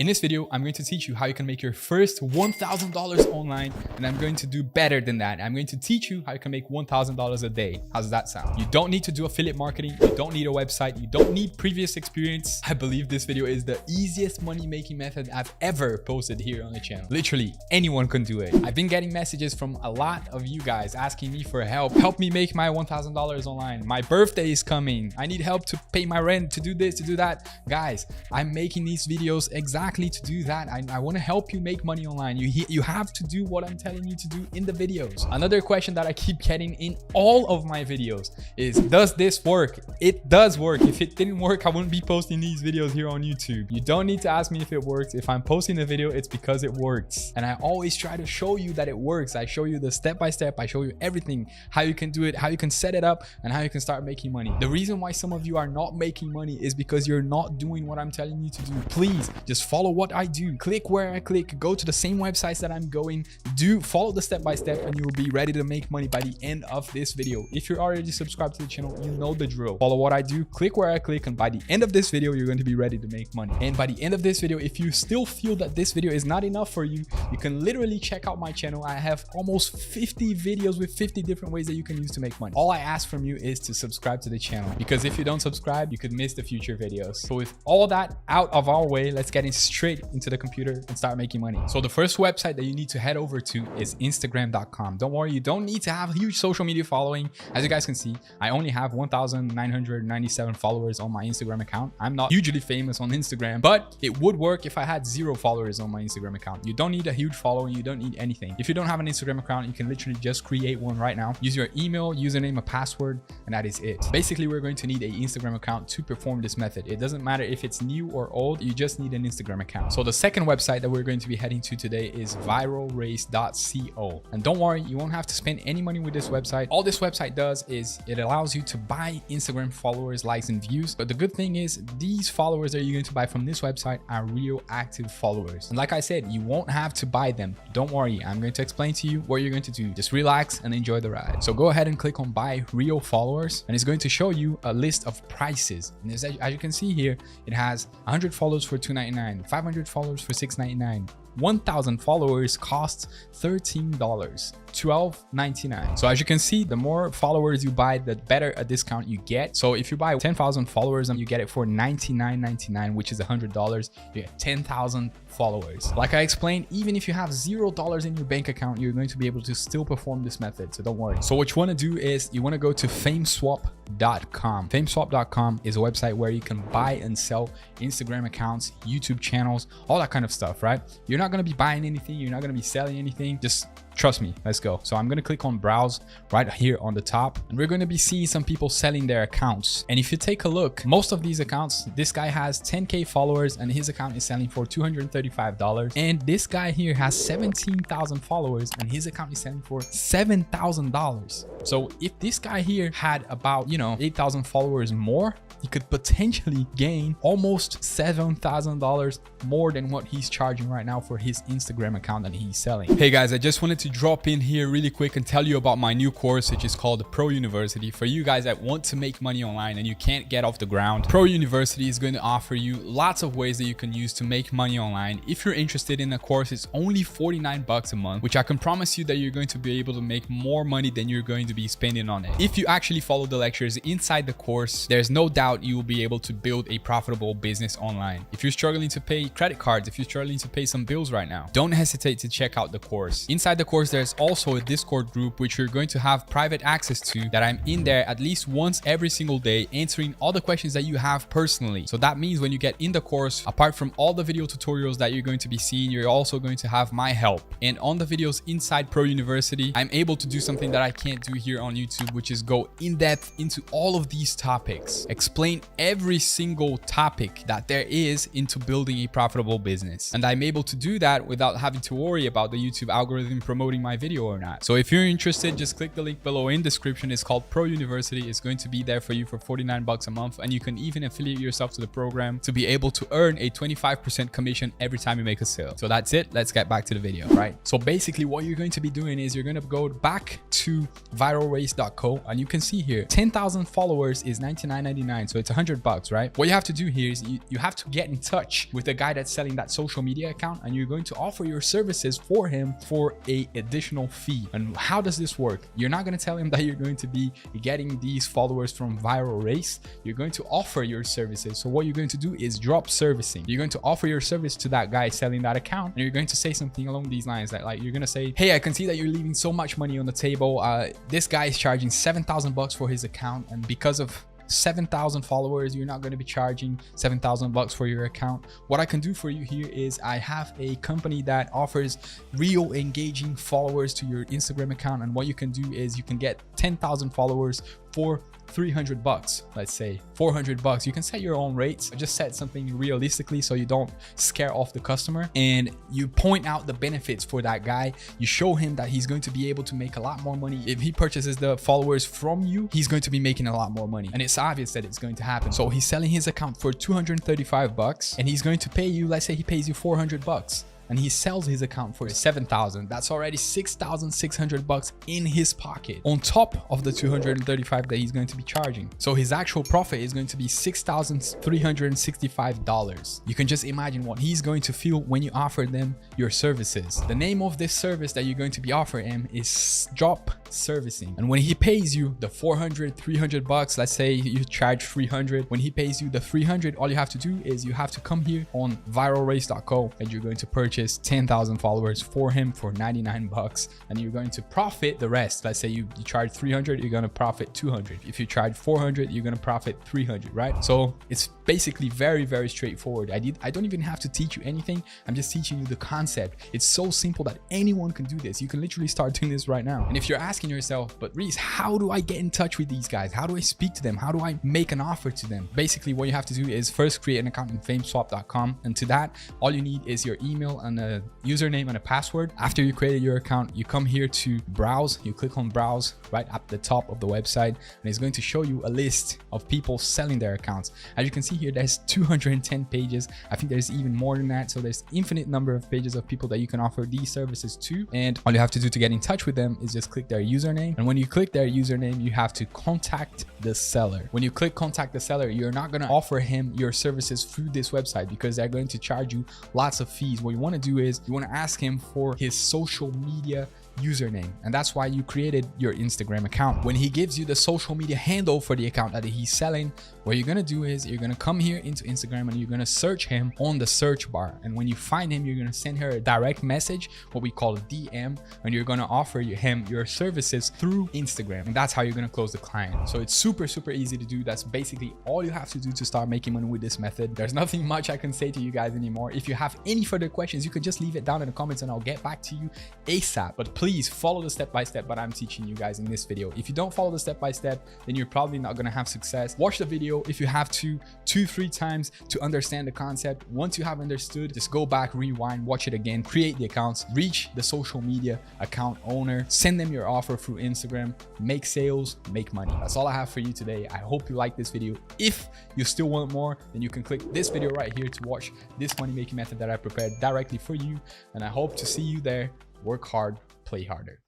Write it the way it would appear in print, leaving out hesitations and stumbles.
In this video, I'm going to teach you how you can make your first $1,000 online, and I'm going to do better than that. I'm going to teach you how you can make $1,000 a day. How does that sound? You don't need to do affiliate marketing. You don't need a website. You don't need previous experience. I believe this video is the easiest money-making method I've ever posted here on the channel. Literally, anyone can do it. I've been getting messages from a lot of you guys asking me for help. Help me make my $1,000 online. My birthday is coming. I need help to pay my rent, to do this, to do that. Guys, I'm making these videos exactly to do that. I want to help you make money online. You have to do what I'm telling you to do in the videos. Another question that I keep getting in all of my videos is, does this work? It does work. If it didn't work, I wouldn't be posting these videos here on YouTube. You don't need to ask me if it works. If I'm posting a video, it's because it works. And I always try to show you that it works. I show you the step-by-step. I show you everything, how you can do it, how you can set it up, and how you can start making money. The reason why some of you are not making money is because you're not doing what I'm telling you to do. Please just follow what I do. Click where I click. Go to the same websites that I'm going. Follow the step-by-step, and you will be ready to make money by the end of this video. If you're already subscribed to the channel, you know the drill. Follow what I do, click where I click, and by the end of this video, you're going to be ready to make money. And by the end of this video, if you still feel that this video is not enough for you, you can literally check out my channel. I have almost 50 videos with 50 different ways that you can use to make money. All I ask from you is to subscribe to the channel, because if you don't subscribe, you could miss the future videos. So with all that out of our way, let's get straight into the computer and start making money. So the first website that you need to head over to is Instagram.com. Don't worry, you don't need to have a huge social media following. As you guys can see, I only have 1,997 followers on my Instagram account. I'm not hugely famous on Instagram, but it would work if I had 0 followers on my Instagram account. You don't need a huge following. You don't need anything. If you don't have an Instagram account, you can literally just create one right now. Use your email, username, a password, and that is it. Basically, we're going to need an Instagram account to perform this method. It doesn't matter if it's new or old, you just need an Instagram account. So the second website that we're going to be heading to today is viralrace.co. And don't worry, you won't have to spend any money with this website. All this website does is it allows you to buy Instagram followers, likes, and views. But the good thing is these followers that you're going to buy from this website are real active followers. And like I said, you won't have to buy them. Don't worry, I'm going to explain to you what you're going to do. Just relax and enjoy the ride. So go ahead and click on buy real followers, and it's going to show you a list of prices. And as you can see here, it has 100 followers for $2.99, 500 followers for $6.99. 1,000 followers costs $13, $12.99. So as you can see, the more followers you buy, the better a discount you get. So if you buy 10,000 followers and you get it for $99.99, which is $100, you get 10,000 followers. Like I explained, even if you have $0 in your bank account, you're going to be able to still perform this method. So don't worry. So what you want to do is you want to go to fameswap.com. Fameswap.com is a website where you can buy and sell Instagram accounts, YouTube channels, all that kind of stuff, right? You're not going to be buying anything. You're not going to be selling anything. Just trust me. Let's go. So I'm going to click on browse right here on the top, and we're going to be seeing some people selling their accounts. And if you take a look, most of these accounts, this guy has 10K followers and his account is selling for $235. And this guy here has 17,000 followers and his account is selling for $7,000. So if this guy here had about, 8,000 followers more, he could potentially gain almost $7,000 more than what he's charging right now for his Instagram account that he's selling. Hey guys, I just wanted to drop in here really quick and tell you about my new course, which is called Pro University. For you guys that want to make money online and you can't get off the ground, Pro University is going to offer you lots of ways that you can use to make money online. If you're interested in the course, it's only 49 bucks a month, which I can promise you that you're going to be able to make more money than you're going to be spending on it. If you actually follow the lectures inside the course, there's no doubt you will be able to build a profitable business online. If you're struggling to pay credit cards, if you're struggling to pay some bills right now, don't hesitate to check out the course. Inside the course, there's also a Discord group which you're going to have private access to, that I'm in there at least once every single day answering all the questions that you have personally. So that means when you get in the course, apart from all the video tutorials that you're going to be seeing, you're also going to have my help. And on the videos inside Pro University, I'm able to do something that I can't do here on YouTube, which is go in depth into all of these topics, explain every single topic that there is into building a profitable business. And I'm able to do do that without having to worry about the YouTube algorithm promoting my video or not. So if you're interested, just click the link below in description. It's called Pro University. It's going to be there for you for 49 bucks a month, and you can even affiliate yourself to the program to be able to earn a 25% commission every time you make a sale. So that's it. Let's get back to the video, right? So basically what you're going to be doing is you're going to go back to viralreis.co, and you can see here 10,000 followers is $99.99, so it's 100 bucks, right? What you have to do here is you have to get in touch with the guy that's selling that social media account, and you're going to offer your services for him for a additional fee. And how does this work? You're not going to tell him that you're going to be getting these followers from Viral Reis. You're going to offer your services. So what you're going to do is drop servicing. You're going to offer your service to that guy selling that account, and you're going to say something along these lines, that like you're going to say, hey, I can see that you're leaving so much money on the table. This guy is charging 7,000 bucks for his account, and because of 7,000 followers, you're not going to be charging 7,000 bucks for your account. What I can do for you here is I have a company that offers real engaging followers to your Instagram account, and what you can do is you can get 10,000 followers for 300 bucks, let's say 400 bucks. You can set your own rates. Just set something realistically so you don't scare off the customer, and you point out the benefits for that guy. You show him that he's going to be able to make a lot more money. If he purchases the followers from you, he's going to be making a lot more money, and it's obvious that it's going to happen. So he's selling his account for 235 bucks, and he's going to pay you, let's say he pays you 400 bucks. And he sells his account for 7,000. That's already 6,600 bucks in his pocket on top of the 235 that he's going to be charging. So his actual profit is going to be $6,365. You can just imagine what he's going to feel when you offer them your services. The name of this service that you're going to be offering him is drop servicing. And when he pays you the 400, 300 bucks, let's say you charge 300. When he pays you the 300, all you have to do is you have to come here on viralreis.co, and you're going to purchase 10,000 followers for him for 99 bucks, and you're going to profit the rest. Let's say you charge 300, you're going to profit 200. If you charge 400, you're going to profit 300, right? So it's basically very, very straightforward. I don't even have to teach you anything. I'm just teaching you the concept. It's so simple that anyone can do this. You can literally start doing this right now. And if you're asking yourself, but Reis, how do I get in touch with these guys? How do I speak to them? How do I make an offer to them? Basically, what you have to do is first create an account in fameswap.com, and to that, all you need is your email and a username and a password. After you created your account, you come here to browse. You click on browse right at the top of the website, and it's going to show you a list of people selling their accounts. As you can see here, there's 210 pages. I think there's even more than that. So there's infinite number of pages of people that you can offer these services to, and all you have to do to get in touch with them is just click their username. And when you click their username, you have to contact the seller. When you click contact the seller, you're not going to offer him your services through this website because they're going to charge you lots of fees. What you want to do is you want to ask him for his social media username, and that's why you created your Instagram account. When he gives you the social media handle for the account that he's selling, what you're gonna do is you're gonna come here into Instagram and you're gonna search him on the search bar, and when you find him, you're gonna send her a direct message, what we call a DM, and you're gonna offer him your services through Instagram, and that's how you're gonna close the client. So it's super easy to do. That's basically all you have to do to start making money with this method. There's nothing much I can say to you guys anymore. If you have any further questions, you can just leave it down in the comments and I'll get back to you ASAP. But please follow the step-by-step that I'm teaching you guys in this video. If you don't follow the step-by-step, then you're probably not gonna have success. Watch the video if you have to 2-3 times to understand the concept. Once you have understood, just go back, rewind, watch it again, create the accounts, reach the social media account owner, send them your offer through Instagram, make sales, make money. That's all I have for you today. I hope you like this video. If you still want more, then you can click this video right here to watch this money making method that I prepared directly for you, and I hope to see you there. Work hard, play harder.